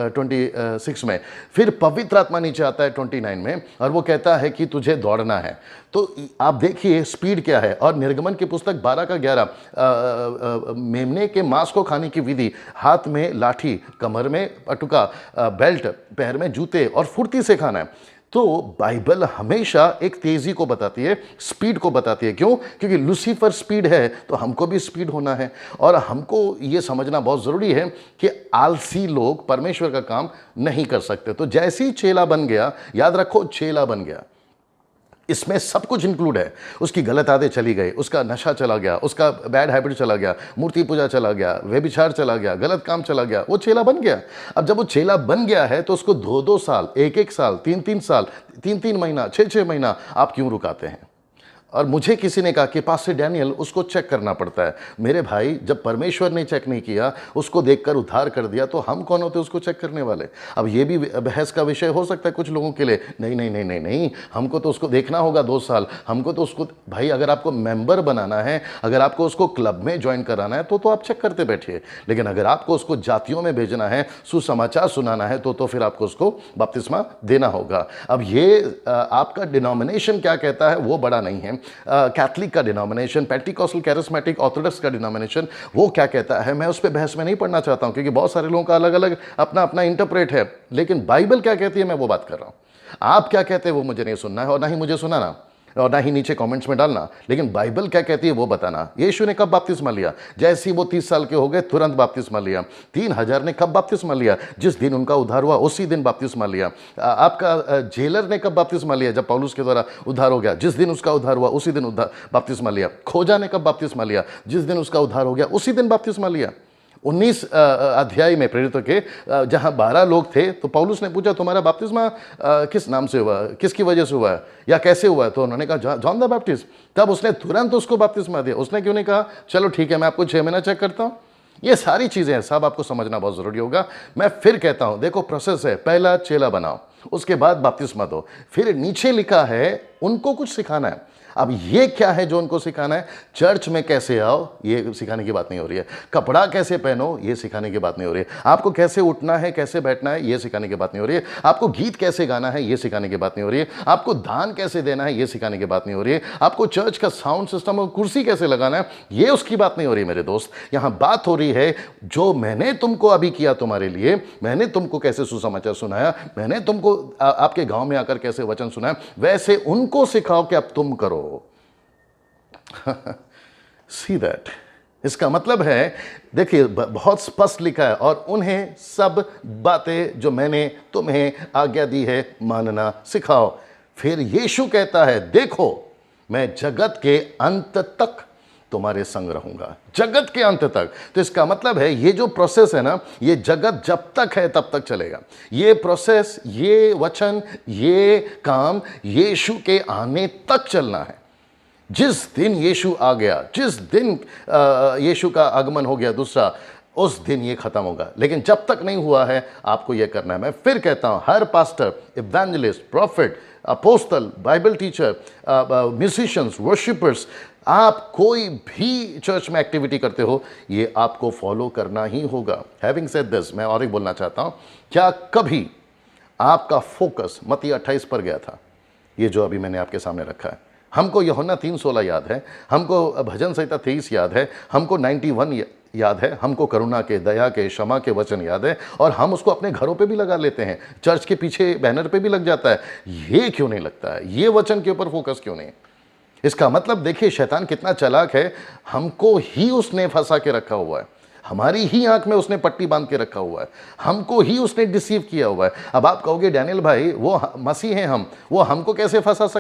26 में। फिर पवित्र आत्मा नीचे आता है 29 में, और वो कहता है कि तुझे दौड़ना है। तो आप देखिए स्पीड क्या है। और निर्गमन की पुस्तक 12 का 11, मेमने के मांस को खाने की विधि, हाथ में लाठी, कमर में पटुका, बेल्ट, पैर में जूते, और फुर्ती से खाना है। तो बाइबल हमेशा एक तेजी को बताती है, स्पीड को बताती है। क्यों? क्योंकि लूसीफर स्पीड है तो हमको भी स्पीड होना है। और हमको ये समझना बहुत ज़रूरी है कि आलसी लोग परमेश्वर का काम नहीं कर सकते। तो जैसे ही चेला बन गया, याद रखो चेला बन गया, इसमें सब कुछ इंक्लूड है। उसकी गलत आदतें चली गई, उसका नशा चला गया, उसका बैड हैबिट चला गया, मूर्ति पूजा चला गया, व्यभिचार चला गया, गलत काम चला गया, वो चेला बन गया। अब जब वो चेला बन गया है तो उसको 2-2 साल, 1-1 साल, 3-3 साल, 3-3 महीना, 6-6 महीना आप क्यों रुकाते हैं? और मुझे किसी ने कहा कि पास्टर डैनियल उसको चेक करना पड़ता है। मेरे भाई, जब परमेश्वर ने चेक नहीं किया, उसको देखकर उद्धार कर दिया, तो हम कौन होते उसको चेक करने वाले? अब ये भी बहस का विषय हो सकता है कुछ लोगों के लिए। नहीं नहीं नहीं नहीं नहीं, हमको तो उसको देखना होगा 2 साल, हमको तो उसको, भाई अगर आपको मेंबर बनाना है, अगर आपको उसको क्लब में ज्वाइन कराना है तो आप चेक करते बैठिए। लेकिन अगर आपको उसको जातियों में भेजना है, सुसमाचार सुनाना है, तो फिर आपको उसको बपतिस्मा देना होगा। अब ये आपका डिनोमिनेशन क्या कहता है वो बड़ा नहीं है। कैथलिक का डिनोमिनेशन, पेंटिकॉस्टल, कैरिस्मेटिक, ऑर्थोडॉक्स का डिनोमिनेशन वो क्या कहता है, मैं उस पर बहस में नहीं पढ़ना चाहता हूं, क्योंकि बहुत सारे लोगों का अलग अलग अपना अपना इंटरप्रेट है। लेकिन बाइबल क्या कहती है मैं वो बात कर रहा हूं। आप क्या कहते हैं वो मुझे नहीं सुनना है, और ना ही मुझे सुनाना, और ना ही नीचे कमेंट्स में डालना। लेकिन बाइबल क्या कहती है वो बताना। यीशु ने कब बपतिस्मा लिया? जैसे ही वो 30 साल के हो गए तुरंत बपतिस्मा लिया। 3000 ने कब बपतिस्मा लिया? जिस दिन उनका उद्धार हुआ उसी दिन बपतिस्मा लिया। आपका जेलर ने कब बपतिस्मा लिया? जब पौलुस के द्वारा उद्धार हो गया, जिस दिन उसका उद्धार हुआ उसी दिन उद्धार बपतिस्मा लिया। खोजा ने कब बपतिस्मा लिया? जिस दिन उसका उद्धार हो गया उसी दिन बपतिस्मा लिया। 19 अध्याय में प्रेरितों के जहां 12 लोग थे, तो पौलुस ने पूछा तुम्हारा बपतिस्मा किस नाम से हुआ, किसकी वजह से हुआ है, या कैसे हुआ है? तो उन्होंने कहा जॉन द बैप्टिस्ट। तब उसने तुरंत उसको बपतिस्मा दिया। उसने क्यों नहीं कहा चलो ठीक है मैं आपको 6 महीना चेक करता हूं? ये सारी चीजें हैं, सब आपको समझना बहुत जरूरी होगा। मैं फिर कहता हूं, देखो प्रोसेस है, पहला चेला बनाओ, उसके बाद बपतिस्मा दो, फिर नीचे लिखा है उनको कुछ सिखाना है। अब ये क्या है जो उनको सिखाना है? चर्च में कैसे आओ ये सिखाने की बात नहीं हो रही है, कपड़ा कैसे पहनो ये सिखाने की बात नहीं हो रही है, आपको कैसे उठना है, कैसे बैठना है ये सिखाने की बात नहीं हो रही है, आपको गीत कैसे गाना है ये सिखाने की बात नहीं हो रही है, आपको दान कैसे देना है ये सिखाने की बात नहीं हो रही है, आपको चर्च का साउंड सिस्टम और कुर्सी कैसे लगाना है ये उसकी बात नहीं हो रही है। मेरे दोस्त, यहां बात हो रही है जो मैंने तुमको अभी किया तुम्हारे लिए, मैंने तुमको कैसे सुसमाचार सुनाया, मैंने तुमको आपके गांव में आकर कैसे वचन सुनाया, वैसे उनको सिखाओ कि अब तुम करो। See that, इसका मतलब है, देखिए बहुत स्पष्ट लिखा है, और उन्हें सब बातें जो मैंने तुम्हें आज्ञा दी है मानना सिखाओ। फिर यीशु कहता है, देखो मैं जगत के अंत तक तुम्हारे संग रहूंगा, जगत के अंत तक। तो इसका मतलब है ये जो प्रोसेस है ना, ये जगत जब तक है तब तक चलेगा। ये प्रोसेस, ये वचन, ये काम यीशु के आने तक चलना है। जिस दिन यीशु आ गया, जिस दिन यीशु का आगमन हो गया दूसरा, उस दिन ये खत्म होगा। लेकिन जब तक नहीं हुआ है आपको ये करना है। मैं फिर कहता हूं, हर pastor, evangelist, prophet, apostle, Bible teacher, musicians, worshippers, आप कोई भी चर्च में एक्टिविटी करते हो, ये आपको फॉलो करना ही होगा। हैविंग सेड दिस, मैं और एक बोलना चाहता हूं, क्या कभी आपका फोकस मत्ती 28 पर गया था? ये जो अभी मैंने आपके सामने रखा है। हमको यूहन्ना 3:16 याद है, हमको भजन संहिता 23 याद है, हमको 91 याद है, हमको करुणा के, दया के, क्षमा के वचन याद है, और हम उसको अपने घरों पे भी लगा लेते हैं, चर्च के पीछे बैनर पे भी लग जाता है। ये क्यों नहीं लगता है? ये वचन के ऊपर फोकस क्यों नहीं? इसका मतलब देखिए शैतान कितना चालाक है, हमको ही उसने फंसा के रखा हुआ है, हमारी ही आंख में उसने पट्टी बांध के रखा हुआ है, हमको ही उसने डिसीव किया हुआ है। अब आप कहोगे डैनियल भाई वो मसीह हैं हम, वो हमको कैसे फंसा सकते?